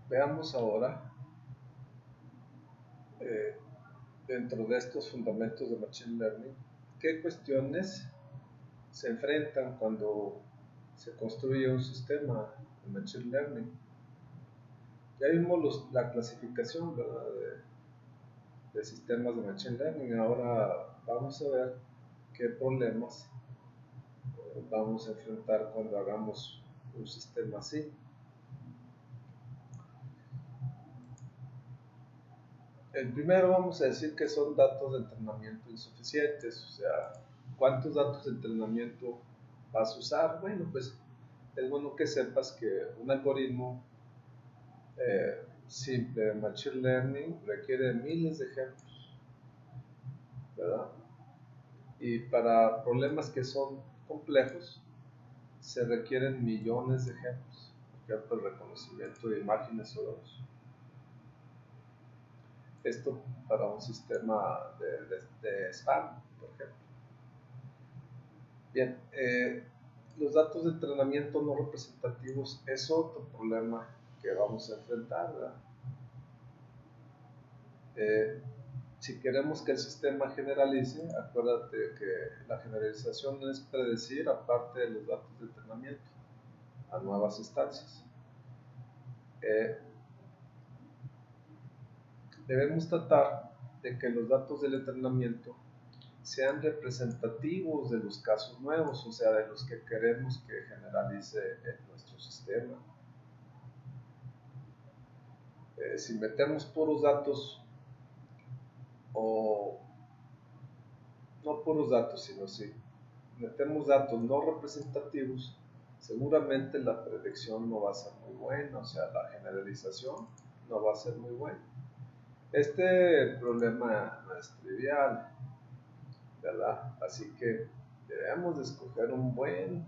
Veamos ahora, dentro de estos fundamentos de Machine Learning, qué cuestiones se enfrentan cuando se construye un sistema de Machine Learning. Ya vimos la clasificación, ¿verdad?, de sistemas de Machine Learning. Ahora vamos a ver qué problemas vamos a enfrentar cuando hagamos un sistema así. El primero vamos a decir que son datos de entrenamiento insuficientes, o sea, ¿cuántos datos de entrenamiento vas a usar? Bueno, pues es bueno que sepas que un algoritmo simple de Machine Learning requiere miles de ejemplos, ¿verdad? Y para problemas que son complejos se requieren millones de ejemplos, por ejemplo, el reconocimiento de imágenes o dos. Esto para un sistema de spam, por ejemplo. Bien, los datos de entrenamiento no representativos es otro problema que vamos a enfrentar, ¿verdad? Si queremos que el sistema generalice, acuérdate que la generalización es predecir, aparte de los datos de entrenamiento, a nuevas instancias. Debemos tratar de que los datos del entrenamiento sean representativos de los casos nuevos, o sea, de los que queremos que generalice nuestro sistema. Si metemos puros datos, o no puros datos, sino si metemos datos no representativos, seguramente la predicción no va a ser muy buena, o sea, la generalización no va a ser muy buena. Este problema no es trivial, ¿verdad? Así que debemos de escoger un buen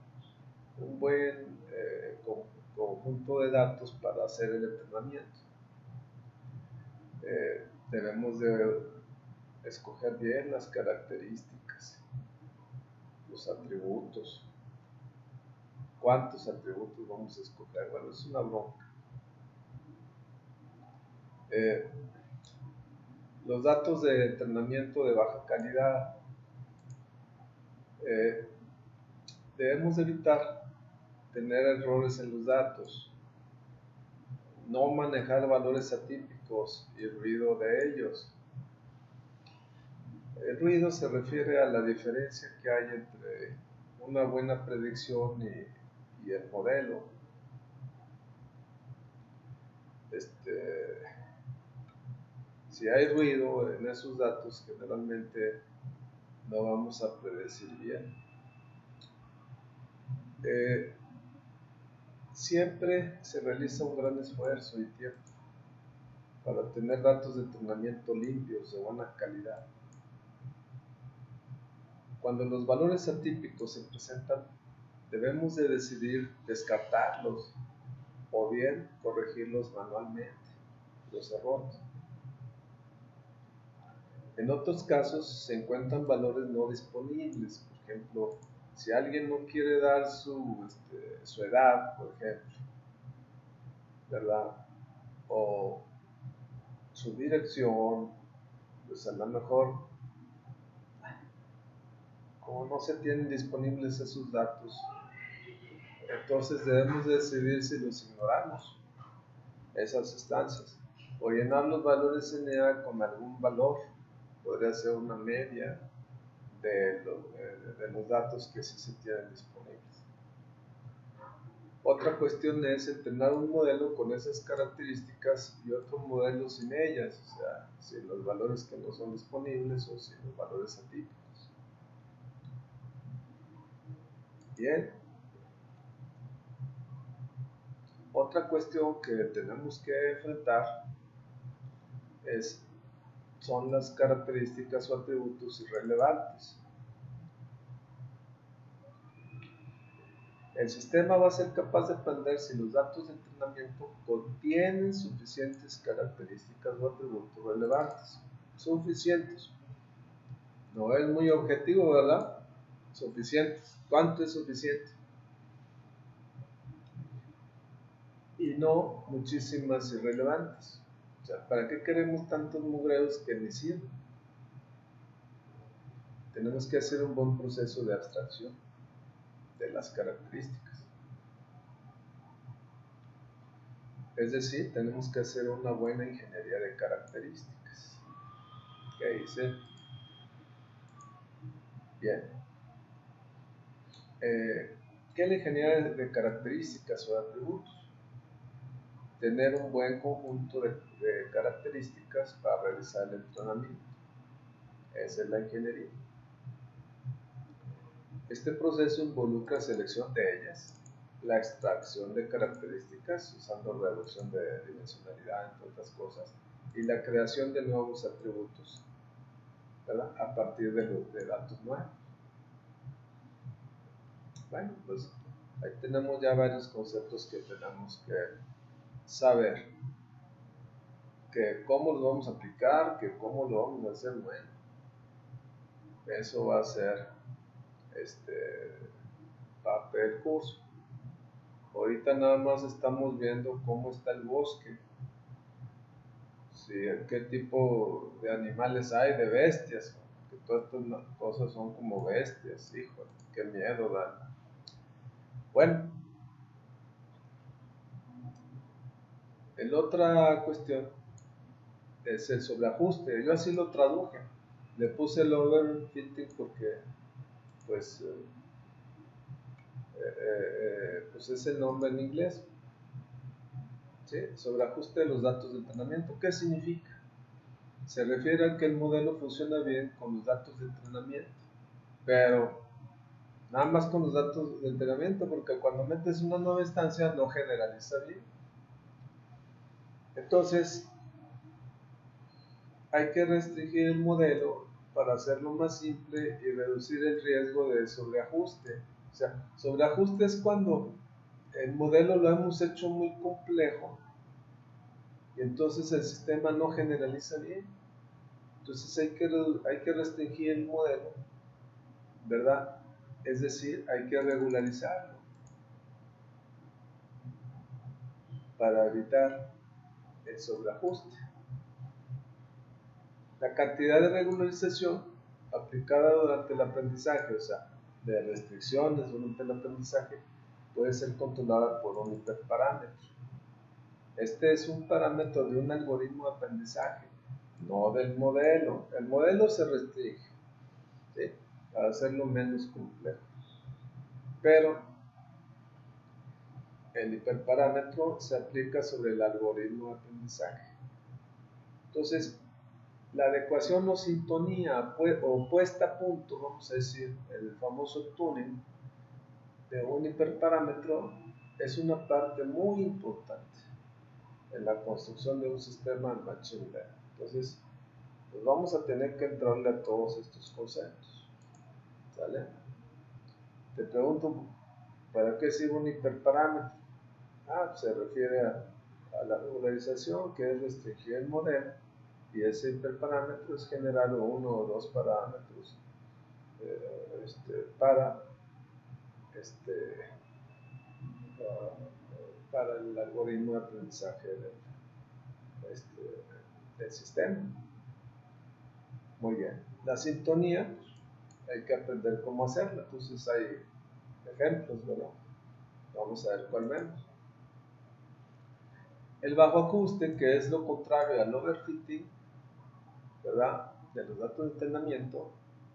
conjunto de datos para hacer el entrenamiento. Debemos de escoger bien las características, los atributos. ¿Cuántos atributos vamos a escoger? Bueno, es una bronca. Los datos de entrenamiento de baja calidad, debemos evitar tener errores en los datos, no manejar valores atípicos y el ruido de ellos. El ruido se refiere a la diferencia que hay entre una buena predicción y el modelo. Si hay ruido en esos datos, generalmente no vamos a predecir bien. Siempre se realiza un gran esfuerzo y tiempo para tener datos de entrenamiento limpios, de buena calidad. Cuando los valores atípicos se presentan, debemos de decidir descartarlos o bien corregirlos manualmente, los errores. En otros casos se encuentran valores no disponibles, por ejemplo, si alguien no quiere dar su edad, por ejemplo, ¿verdad? O su dirección, pues a lo mejor, como no se tienen disponibles esos datos, entonces debemos decidir si los ignoramos, esas instancias, o llenar los valores NA con algún valor. Podría ser una media de los datos que sí se tienen disponibles. Otra cuestión es entrenar un modelo con esas características y otro modelo sin ellas, o sea, sin los valores que no son disponibles o sin los valores atípicos. Bien. Otra cuestión que tenemos que enfrentar son las características o atributos irrelevantes. El sistema va a ser capaz de aprender si los datos de entrenamiento contienen suficientes características o atributos relevantes. Suficientes. No es muy objetivo, ¿verdad? Suficientes. ¿Cuánto es suficiente? Y no muchísimas irrelevantes. O sea, ¿para qué queremos tantos mugreos que ni sirven? Tenemos que hacer un buen proceso de abstracción de las características. Es decir, tenemos que hacer una buena ingeniería de características. ¿Qué dice? Bien. ¿Qué es la ingeniería de características o de atributos? Tener un buen conjunto de características para realizar el entrenamiento. Esa es la ingeniería. Este proceso involucra selección de ellas, la extracción de características usando reducción de dimensionalidad, entre otras cosas, y la creación de nuevos atributos, ¿verdad? A partir de datos nuevos. Bueno, pues ahí tenemos ya varios conceptos que tenemos que saber, que cómo lo vamos a aplicar, que cómo lo vamos a hacer. Bueno, eso va a ser parte del curso. Ahorita nada más estamos viendo cómo está el bosque, qué tipo de animales hay, de bestias, que todas estas cosas son como bestias. Híjole, qué miedo da. Bueno, la otra cuestión es el sobreajuste. Yo así lo traduje, le puse el overfitting porque pues pues es el nombre en inglés. ¿Sí? Sobreajuste de los datos de entrenamiento. ¿Qué significa? Se refiere a que el modelo funciona bien con los datos de entrenamiento, pero nada más con los datos de entrenamiento, porque cuando metes una nueva instancia no generaliza bien. Entonces hay que restringir el modelo para hacerlo más simple y reducir el riesgo de sobreajuste. O sea, sobreajuste es cuando el modelo lo hemos hecho muy complejo y entonces el sistema no generaliza bien. Entonces hay que restringir el modelo, ¿verdad? Es decir, hay que regularizarlo para evitar el sobreajuste. La cantidad de regularización aplicada durante el aprendizaje, o sea, de restricciones durante el aprendizaje, puede ser controlada por un hiperparámetro. Este es un parámetro de un algoritmo de aprendizaje, no del modelo. El modelo se restringe, ¿sí?, para hacerlo menos complejo. Pero el hiperparámetro se aplica sobre el algoritmo de aprendizaje. Entonces, la adecuación o sintonía o puesta a punto, vamos a decir, el famoso tuning de un hiperparámetro, es una parte muy importante en la construcción de un sistema de machine learning. Entonces, pues vamos a tener que entrarle a todos estos conceptos. ¿Sale? Te pregunto, ¿para qué sirve un hiperparámetro? Pues se refiere a la regularización, que es restringir el modelo, y ese hiperparámetro es generar uno o dos parámetros para el algoritmo de aprendizaje del sistema. Muy bien. La sintonía, hay que aprender cómo hacerla. Entonces hay ejemplos, ¿verdad? Vamos a ver cuál menos. El bajo ajuste, que es lo contrario al overfitting, ¿verdad?, de los datos de entrenamiento,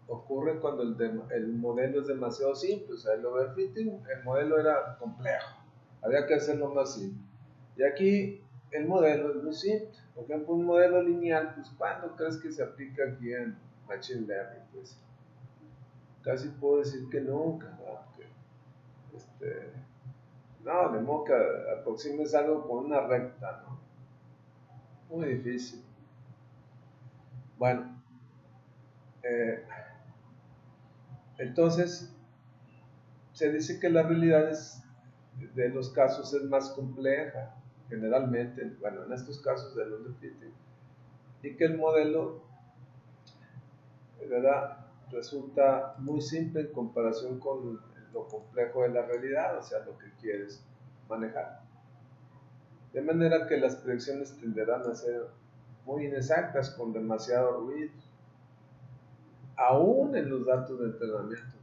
ocurre cuando el modelo es demasiado simple. O sea, el overfitting, el modelo era complejo, había que hacerlo más simple. Y aquí el modelo es muy simple. Por ejemplo, un modelo lineal, pues ¿cuándo crees que se aplica aquí en Machine Learning? Pues casi puedo decir que nunca, ¿no? No, de modo que aproximes algo con una recta, ¿no? Muy difícil. Bueno, entonces se dice que la realidad de los casos es más compleja, generalmente, bueno, en estos casos del underfitting, y que el modelo, ¿verdad?, resulta muy simple en comparación con lo complejo de la realidad, o sea, lo que quieres manejar. de manera que las predicciones tenderán a ser muy inexactas con demasiado ruido, aún en los datos de entrenamiento.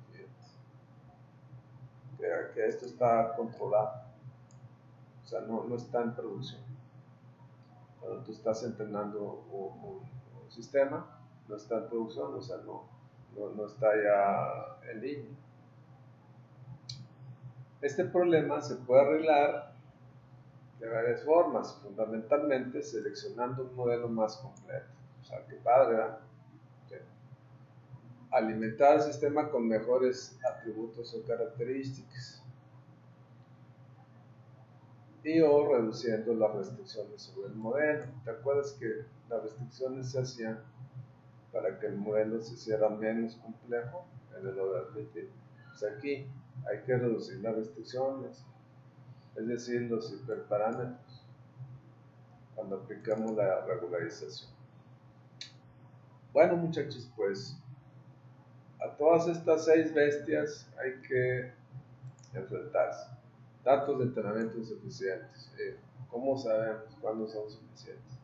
Que esto está controlado, o sea, no está en producción. Cuando tú estás entrenando un sistema, no está en producción, o sea, no está ya en línea. Este problema se puede arreglar de varias formas, fundamentalmente seleccionando un modelo más completo. O sea, qué padre, ¿verdad? Sí. Alimentar el sistema con mejores atributos o características o reduciendo las restricciones sobre el modelo. ¿Te acuerdas que las restricciones se hacían para que el modelo se hiciera menos complejo en el Odaptive? Pues aquí hay que reducir las restricciones, es decir, los hiperparámetros, cuando aplicamos la regularización. Bueno, muchachos, pues a todas estas 6 bestias hay que enfrentarse. Datos de entrenamiento suficientes. ¿Cómo sabemos cuándo son suficientes?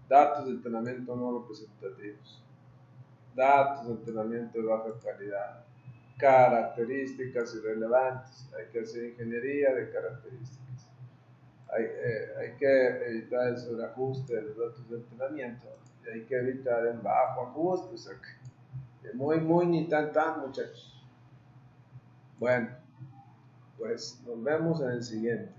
Datos de entrenamiento no representativos. Datos de entrenamiento de baja calidad. Características irrelevantes. Hay que hacer ingeniería de características. Hay que evitar el sobreajuste de los datos de entrenamiento. Y hay que evitar el bajo ajuste. O sea, que muy ni tan muchachos. Bueno, pues nos vemos en el siguiente.